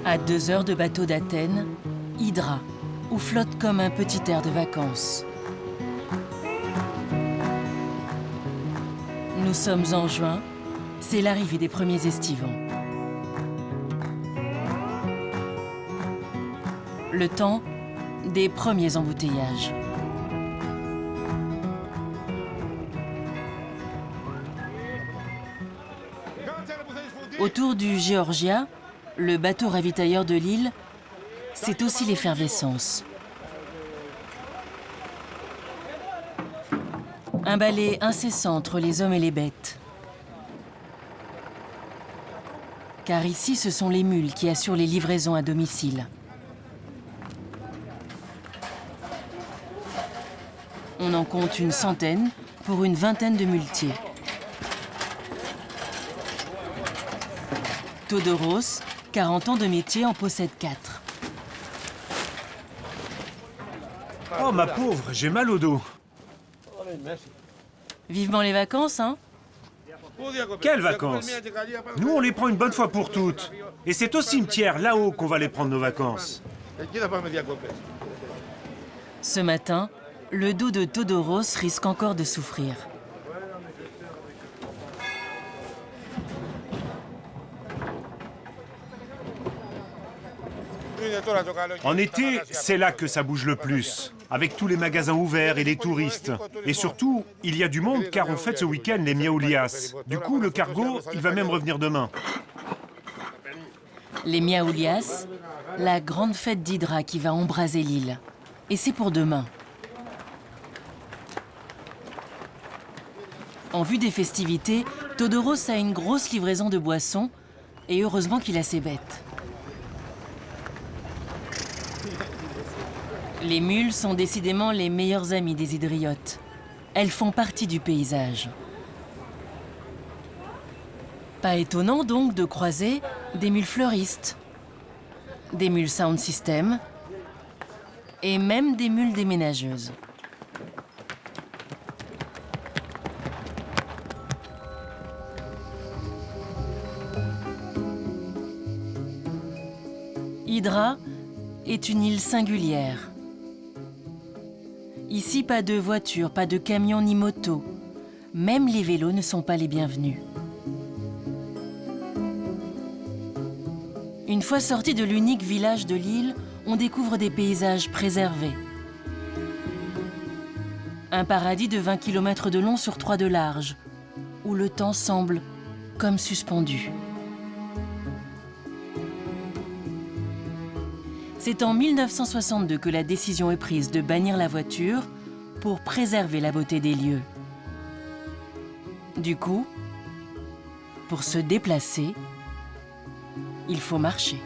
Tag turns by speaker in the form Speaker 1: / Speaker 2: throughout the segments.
Speaker 1: À 2 heures de bateau d'Athènes, Hydra, où flotte comme un petit air de vacances. Nous sommes en juin, c'est l'arrivée des premiers estivants. Le temps des premiers embouteillages. Autour du Georgia, le bateau ravitailleur de l'île, c'est aussi l'effervescence. Un balai incessant entre les hommes et les bêtes. Car ici, ce sont les mules qui assurent les livraisons à domicile. On en compte une centaine pour une vingtaine de muletiers. Todoros, 40 ans de métier, en possède 4.
Speaker 2: Oh ma pauvre, j'ai mal au dos.
Speaker 1: Vivement les vacances, hein?
Speaker 2: Quelles vacances? Nous, on les prend une bonne fois pour toutes. Et c'est au cimetière, là-haut, qu'on va les prendre nos vacances.
Speaker 1: Ce matin, le dos de Todoros risque encore de souffrir.
Speaker 2: En été, c'est là que ça bouge le plus, avec tous les magasins ouverts et les touristes. Et surtout, il y a du monde car on fête ce week-end les Miaoulias. Du coup, le cargo, il va même revenir demain.
Speaker 1: Les Miaoulias, la grande fête d'Hydra qui va embraser l'île. Et c'est pour demain. En vue des festivités, Todoros a une grosse livraison de boissons, et heureusement qu'il a ses bêtes. Les mules sont décidément les meilleures amies des Hydriotes. Elles font partie du paysage. Pas étonnant donc de croiser des mules fleuristes, des mules sound system et même des mules déménageuses. Hydra est une île singulière. Ici, pas de voitures, pas de camions ni motos. Même les vélos ne sont pas les bienvenus. Une fois sorti de l'unique village de l'île, on découvre des paysages préservés. Un paradis de 20 km de long sur 3 de large, où le temps semble comme suspendu. C'est en 1962 que la décision est prise de bannir la voiture pour préserver la beauté des lieux. Du coup, pour se déplacer, il faut marcher.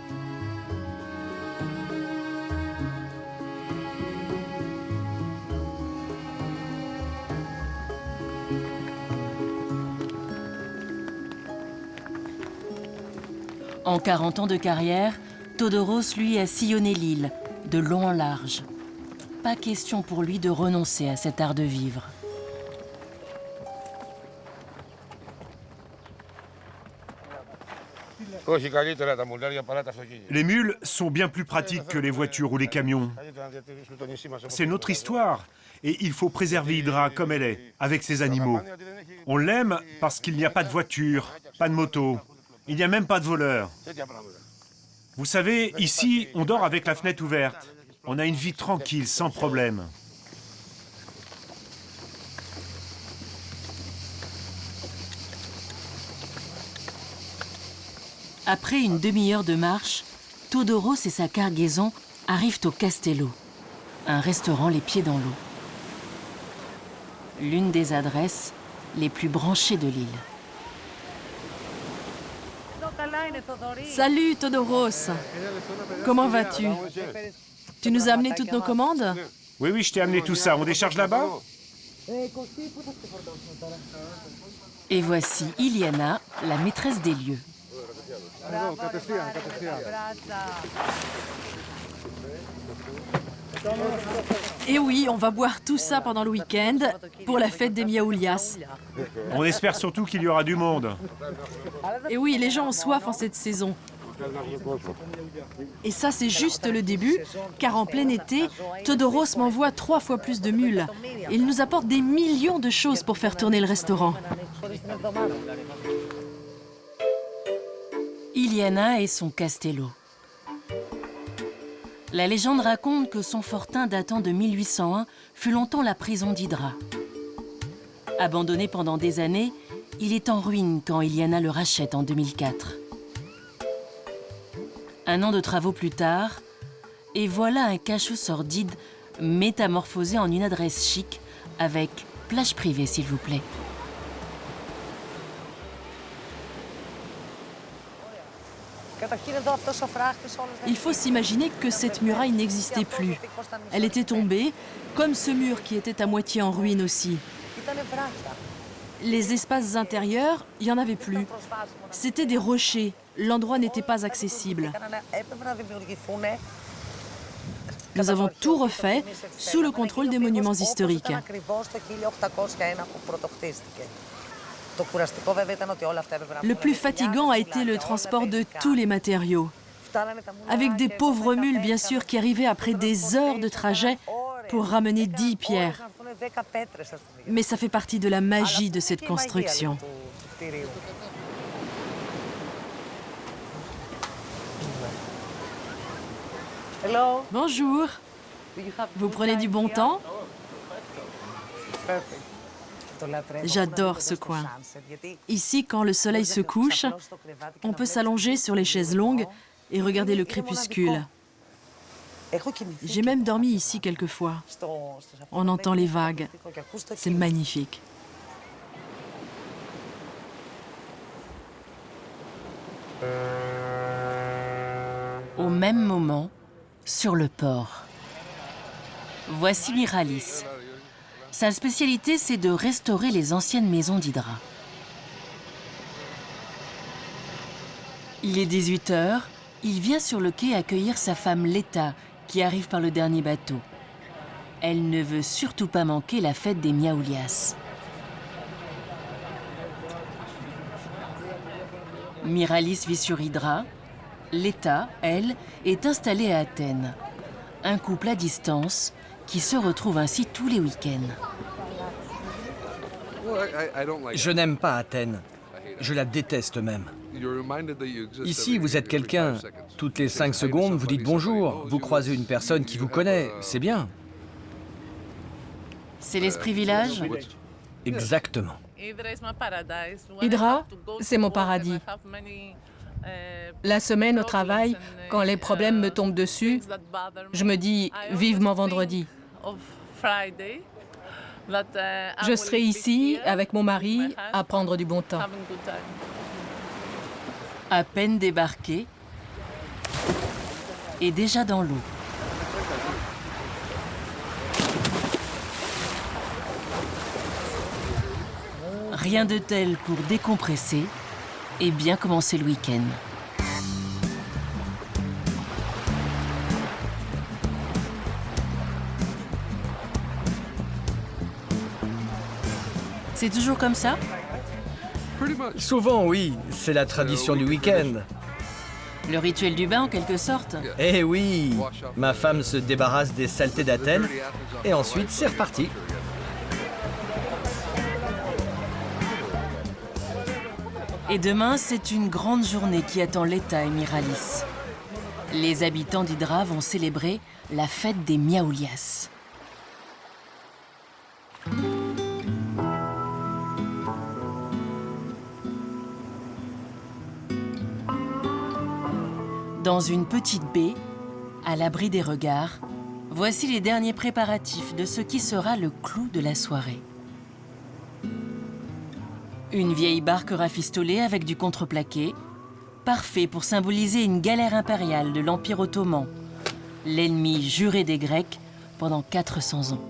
Speaker 1: En 40 ans de carrière, Todoros, lui, a sillonné l'île, de long en large. Pas question pour lui de renoncer à cet art de vivre.
Speaker 2: Les mules sont bien plus pratiques que les voitures ou les camions. C'est notre histoire. Et il faut préserver Hydra comme elle est, avec ses animaux. On l'aime parce qu'il n'y a pas de voiture, pas de moto. Il n'y a même pas de voleurs. Vous savez, ici, on dort avec la fenêtre ouverte. On a une vie tranquille, sans problème.
Speaker 1: Après une demi-heure de marche, Todoros et sa cargaison arrivent au Castello, un restaurant les pieds dans l'eau. L'une des adresses les plus branchées de l'île.
Speaker 3: Salut Todoros. Comment vas-tu? Tu nous as amené toutes nos commandes?
Speaker 2: Oui, je t'ai amené tout ça. On décharge là-bas?
Speaker 1: Et voici Iliana, la maîtresse des lieux.
Speaker 3: Et oui, on va boire tout ça pendant le week-end pour la fête des Miaoulias.
Speaker 2: On espère surtout qu'il y aura du monde.
Speaker 3: Et oui, les gens ont soif en cette saison. Et ça, c'est juste le début, car en plein été, Todoros m'envoie 3 fois plus de mules. Et il nous apporte des millions de choses pour faire tourner le restaurant.
Speaker 1: Iliana et son castello. La légende raconte que son fortin datant de 1801 fut longtemps la prison d'Hydra. Abandonné pendant des années, il est en ruine quand Iliana le rachète en 2004. Un an de travaux plus tard, et voilà un cachot sordide métamorphosé en une adresse chic avec plage privée, s'il vous plaît.
Speaker 3: Il faut s'imaginer que cette muraille n'existait plus. Elle était tombée, comme ce mur qui était à moitié en ruine aussi. Les espaces intérieurs, il n'y en avait plus. C'était des rochers. L'endroit n'était pas accessible. Nous avons tout refait sous le contrôle des monuments historiques. Le plus fatigant a été le transport de tous les matériaux. Avec des pauvres mules, bien sûr, qui arrivaient après des heures de trajet pour ramener 10 pierres. Mais ça fait partie de la magie de cette construction. Bonjour. Vous prenez du bon temps? J'adore ce coin. Ici, quand le soleil se couche, on peut s'allonger sur les chaises longues et regarder le crépuscule. J'ai même dormi ici quelquefois. On entend les vagues. C'est magnifique.
Speaker 1: Au même moment, sur le port. Voici Miralis. Sa spécialité, c'est de restaurer les anciennes maisons d'Hydra. Il est 18 h, il vient sur le quai accueillir sa femme Leta, qui arrive par le dernier bateau. Elle ne veut surtout pas manquer la fête des Miaoulias. Miralis vit sur Hydra. Leta, elle, est installée à Athènes. Un couple à distance qui se retrouve ainsi tous les week-ends.
Speaker 4: Je n'aime pas Athènes. Je la déteste même. Ici, vous êtes quelqu'un. Toutes les 5 secondes, vous dites bonjour. Vous croisez une personne qui vous connaît. C'est bien.
Speaker 1: C'est l'esprit village?
Speaker 4: Exactement.
Speaker 5: Hydra, c'est mon paradis. La semaine au travail, quand les problèmes me tombent dessus, je me dis vivement vendredi. Je serai ici avec mon mari à prendre du bon temps.
Speaker 1: À peine débarqué et déjà dans l'eau. Rien de tel pour décompresser et bien commencer le week-end. C'est toujours comme ça?
Speaker 4: Souvent, oui. C'est la tradition du week-end.
Speaker 1: Le rituel du bain, en quelque sorte.
Speaker 4: Eh oui. Ma femme se débarrasse des saletés d'Athènes et ensuite, c'est reparti.
Speaker 1: Et demain, c'est une grande journée qui attend Leta et Miralis. Les habitants d'Hydra vont célébrer la fête des Miaoulias. Dans une petite baie, à l'abri des regards, voici les derniers préparatifs de ce qui sera le clou de la soirée. Une vieille barque rafistolée avec du contreplaqué, parfait pour symboliser une galère impériale de l'Empire ottoman, l'ennemi juré des Grecs pendant 400 ans.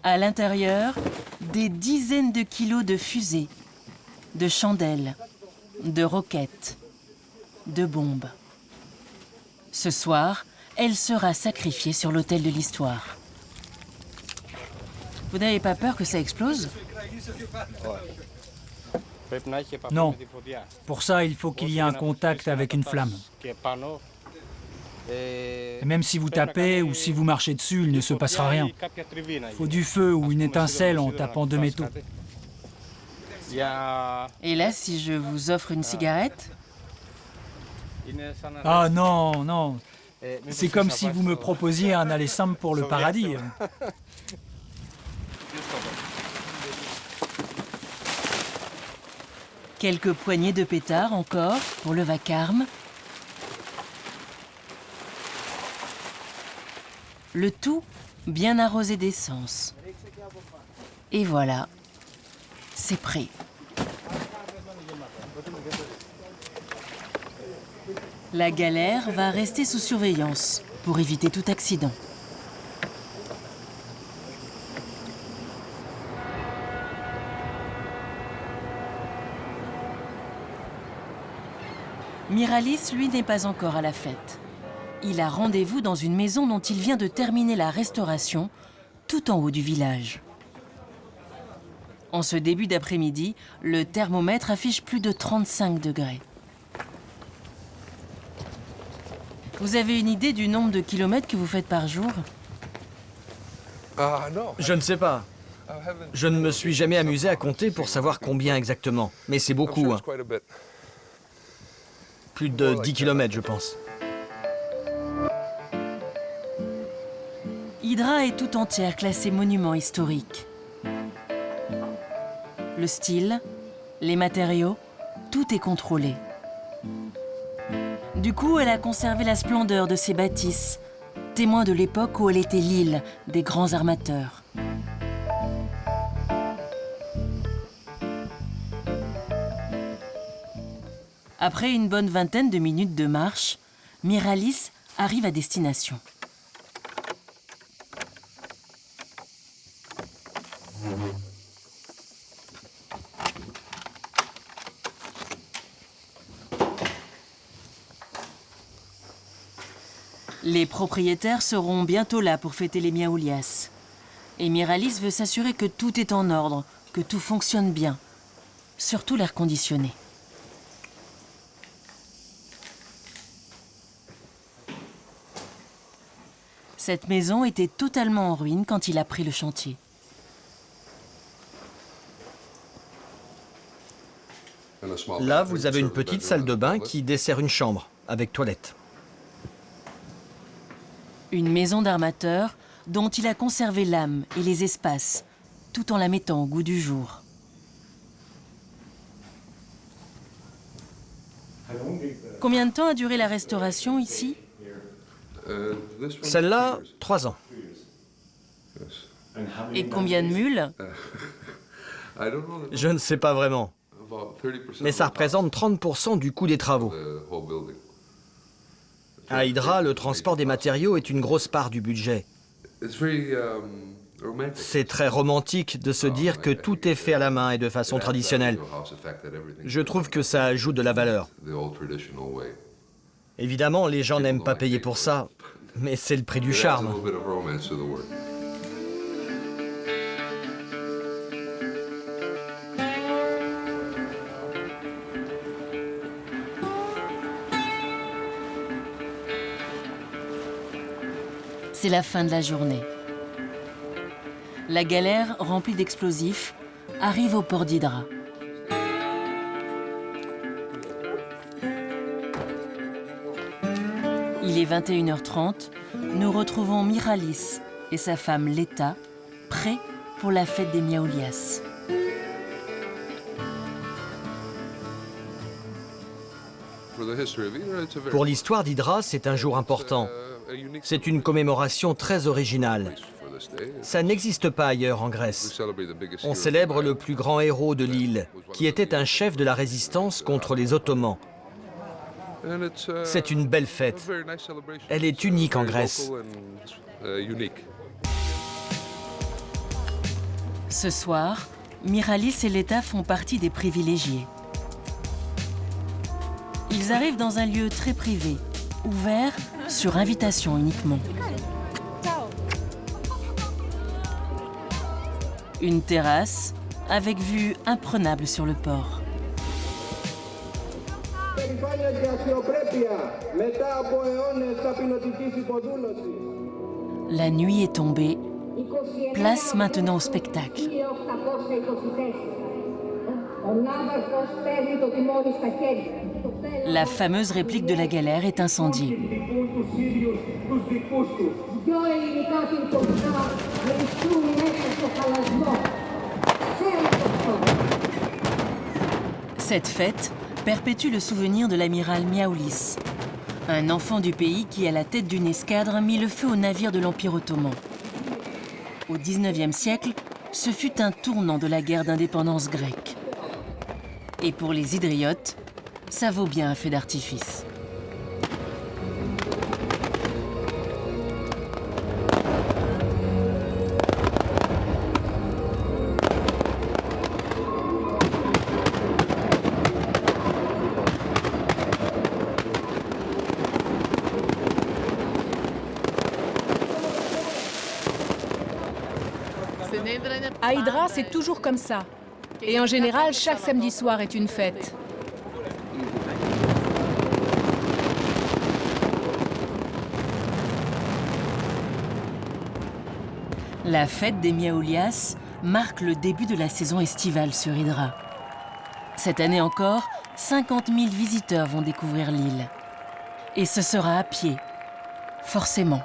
Speaker 1: À l'intérieur, des dizaines de kilos de fusées, de chandelles, de roquettes, de bombes. Ce soir, elle sera sacrifiée sur l'autel de l'histoire. Vous n'avez pas peur que ça explose?
Speaker 6: Non. Pour ça, il faut qu'il y ait un contact avec une flamme. Et même si vous tapez ou si vous marchez dessus, il ne se passera rien. Il faut du feu ou une étincelle en tapant deux métaux.
Speaker 1: Et là, si je vous offre une cigarette?
Speaker 6: Ah non, non. C'est comme si vous me proposiez un aller simple pour le paradis.
Speaker 1: Quelques poignées de pétards encore pour le vacarme. Le tout bien arrosé d'essence. Et voilà, c'est prêt. La galère va rester sous surveillance pour éviter tout accident. Miralis, lui, n'est pas encore à la fête. Il a rendez-vous dans une maison dont il vient de terminer la restauration, tout en haut du village. En ce début d'après-midi, le thermomètre affiche plus de 35 degrés. Vous avez une idée du nombre de kilomètres que vous faites par jour?
Speaker 4: Je ne sais pas. Je ne me suis jamais amusé à compter pour savoir combien exactement. Mais c'est beaucoup, hein. Plus de 10 km, je pense.
Speaker 1: Hydra est tout entière classée monument historique. Le style, les matériaux, tout est contrôlé. Du coup, elle a conservé la splendeur de ses bâtisses, témoin de l'époque où elle était l'île des grands armateurs. Après une bonne vingtaine de minutes de marche, Miralis arrive à destination. Les propriétaires seront bientôt là pour fêter les Miaoulias. Et Miralis veut s'assurer que tout est en ordre, que tout fonctionne bien. Surtout l'air conditionné. Cette maison était totalement en ruine quand il a pris le chantier.
Speaker 4: Là, vous avez une petite salle de bain qui dessert une chambre, avec toilette.
Speaker 1: Une maison d'armateur dont il a conservé l'âme et les espaces, tout en la mettant au goût du jour. Combien de temps a duré la restauration ici?
Speaker 4: Celle-là, 3 ans.
Speaker 1: Et combien de mules?
Speaker 4: Je ne sais pas vraiment. Mais ça représente 30% du coût des travaux. À Hydra, le transport des matériaux est une grosse part du budget. C'est très romantique de se dire que tout est fait à la main et de façon traditionnelle. Je trouve que ça ajoute de la valeur. Évidemment, les gens n'aiment pas payer pour ça, mais c'est le prix du charme.
Speaker 1: C'est la fin de la journée. La galère, remplie d'explosifs, arrive au port d'Hydra. Il est 21h30. Nous retrouvons Miralis et sa femme Leta, prêts pour la fête des Miaoulias.
Speaker 4: Pour l'histoire d'Hydra, c'est un jour important. C'est une commémoration très originale. Ça n'existe pas ailleurs en Grèce. On célèbre le plus grand héros de l'île, qui était un chef de la résistance contre les Ottomans. C'est une belle fête. Elle est unique en Grèce.
Speaker 1: Ce soir, Miralis et Leta font partie des privilégiés. Ils arrivent dans un lieu très privé, ouvert sur invitation uniquement. Une terrasse avec vue imprenable sur le port. La nuit est tombée, place maintenant au spectacle. La fameuse réplique de la galère est incendiée. Cette fête perpétue le souvenir de l'amiral Miaoulis, un enfant du pays qui, à la tête d'une escadre, mit le feu au navire de l'Empire ottoman. Au XIXe siècle, ce fut un tournant de la guerre d'indépendance grecque. Et pour les Hydriotes, ça vaut bien un feu d'artifice.
Speaker 5: À Hydra, c'est toujours comme ça. Et en général, chaque samedi soir est une fête.
Speaker 1: La fête des Miaoulias marque le début de la saison estivale sur Hydra. Cette année encore, 50 000 visiteurs vont découvrir l'île. Et ce sera à pied, forcément.